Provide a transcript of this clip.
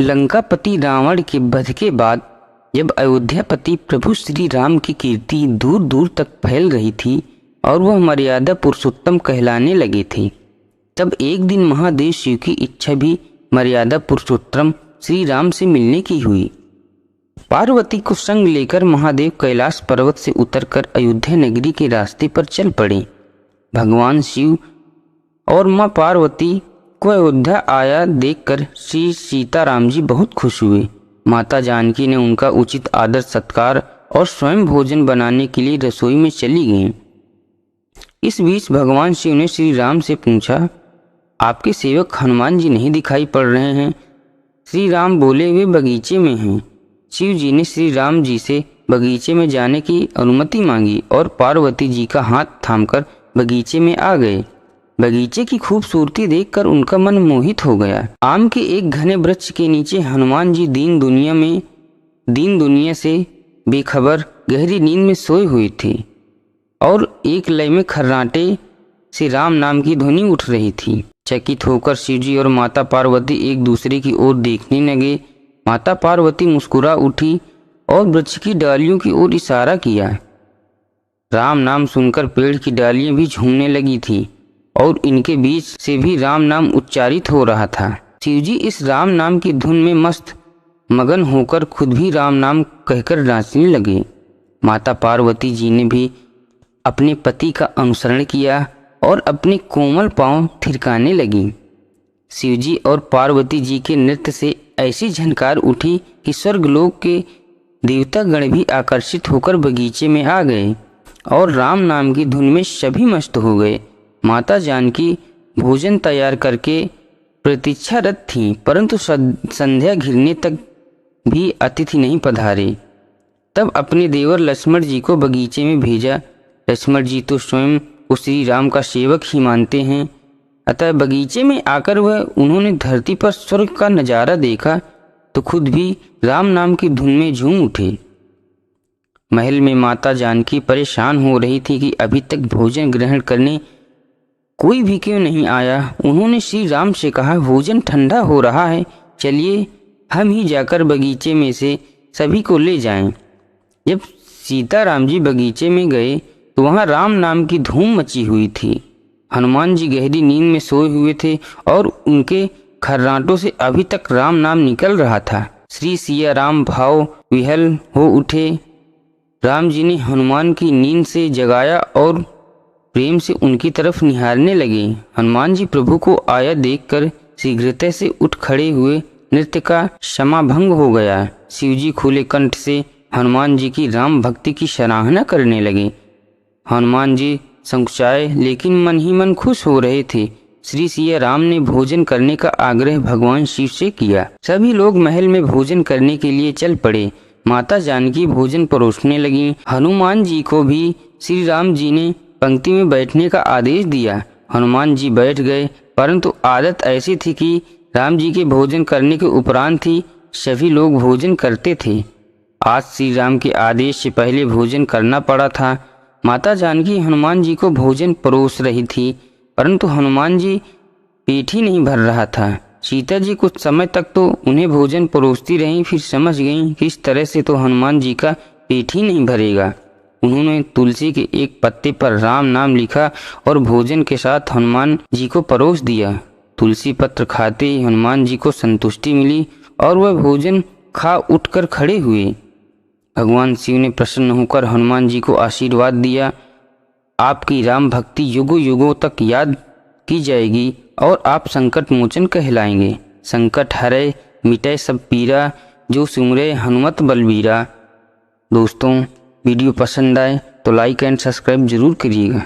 लंकापति रावण के वध के बाद जब अयोध्यापति प्रभु श्री राम की कीर्ति दूर दूर तक फैल रही थी और वह मर्यादा पुरुषोत्तम कहलाने लगे थे, तब एक दिन महादेव शिव की इच्छा भी मर्यादा पुरुषोत्तम श्री राम से मिलने की हुई। पार्वती को संग लेकर महादेव कैलाश पर्वत से उतरकर अयोध्या नगरी के रास्ते पर चल पड़े। भगवान शिव और माँ पार्वती को अयोध्या आया देखकर श्री सीताराम जी बहुत खुश हुए। माता जानकी ने उनका उचित आदर सत्कार और स्वयं भोजन बनाने के लिए रसोई में चली गईं। इस बीच भगवान शिव ने श्री राम से पूछा, आपके सेवक हनुमान जी नहीं दिखाई पड़ रहे हैं? श्री राम बोले, वे बगीचे में हैं। शिव जी ने श्री राम जी से बगीचे में जाने की अनुमति मांगी और पार्वती जी का हाथ थामकर बगीचे में आ गए। बगीचे की खूबसूरती देखकर उनका मन मोहित हो गया। आम के एक घने वृक्ष के नीचे हनुमान जी दीन दुनिया से बेखबर गहरी नींद में सोए हुए थे और एक लय में खर्राटे से राम नाम की ध्वनि उठ रही थी। चकित होकर शिवजी और माता पार्वती एक दूसरे की ओर देखने लगे। माता पार्वती मुस्कुरा उठी और वृक्ष की डालियों की ओर इशारा किया। राम नाम सुनकर पेड़ की डालियां भी झूमने लगी थी और इनके बीच से भी राम नाम उच्चारित हो रहा था। शिवजी इस राम नाम की धुन में मगन होकर खुद भी राम नाम कहकर नाचने लगे। माता पार्वती जी ने भी अपने पति का अनुसरण किया और अपने कोमल पांव थिरकाने लगी। शिवजी और पार्वती जी के नृत्य से ऐसी झनकार उठी कि स्वर्गलोक के देवतागण भी आकर्षित होकर बगीचे में आ गए और राम नाम की धुन में सभी मस्त हो गए। माता जानकी भोजन तैयार करके प्रतीक्षारत थीं, परंतु संध्या घिरने तक भी अतिथि नहीं पधारे। तब अपने देवर लक्ष्मण जी को बगीचे में भेजा। लक्ष्मण जी तो स्वयं को श्री राम का सेवक ही मानते हैं, अतः बगीचे में आकर उन्होंने धरती पर स्वर्ग का नजारा देखा तो खुद भी राम नाम की धुन में झूम उठे। महल में माता जानकी परेशान हो रही थी कि अभी तक भोजन ग्रहण करने कोई भी क्यों नहीं आया। उन्होंने श्री राम से कहा, भोजन ठंडा हो रहा है, चलिए हम ही जाकर बगीचे में से सभी को ले जाएं। जब सीताराम जी बगीचे में गए तो वहां राम नाम की धूम मची हुई थी। हनुमान जी गहरी नींद में सोए हुए थे और उनके खर्राटों से अभी तक राम नाम निकल रहा था। श्री सिया राम भाव विहल हो उठे। राम जी ने हनुमान की नींद से जगाया और प्रेम से उनकी तरफ निहारने लगे। हनुमान जी प्रभु को आया देखकर शीघ्रता से उठ खड़े हुए। नृत्य का समाभंग हो गया। शिवजी खुले कंठ से हनुमान जी की राम भक्ति की सराहना करने लगे। हनुमान जी संकुचाए लेकिन मन ही मन खुश हो रहे थे। श्री सिया राम ने भोजन करने का आग्रह भगवान शिव से किया। सभी लोग महल में भोजन करने के लिए चल पड़े। माता जानकी भोजन परोसने लगी। हनुमान जी को भी श्री राम जी ने पंक्ति में बैठने का आदेश दिया। हनुमान जी बैठ गए, परंतु आदत ऐसी थी कि राम जी के भोजन करने के उपरांत ही सभी लोग भोजन करते थे। आज श्री राम के आदेश से पहले भोजन करना पड़ा था। माता जानकी हनुमान जी को भोजन परोस रही थी, परंतु हनुमान जी पेट ही नहीं भर रहा था। सीता जी कुछ समय तक तो उन्हें भोजन परोसती रहीं, फिर समझ गईं कि इस तरह से तो हनुमान जी का पेट ही नहीं भरेगा। उन्होंने तुलसी के एक पत्ते पर राम नाम लिखा और भोजन के साथ हनुमान जी को परोस दिया। तुलसी पत्र खाते ही हनुमान जी को संतुष्टि मिली और वह भोजन खा उठकर खड़े हुए। भगवान शिव ने प्रसन्न होकर हनुमान जी को आशीर्वाद दिया, आपकी राम भक्ति युगों युगों तक याद की जाएगी और आप संकट मोचन कहलाएंगे। संकट हरे मिटे सब पीरा, जो सुमरे हनुमत बलबीरा। दोस्तों, वीडियो पसंद आए तो लाइक एंड सब्सक्राइब जरूर करिएगा।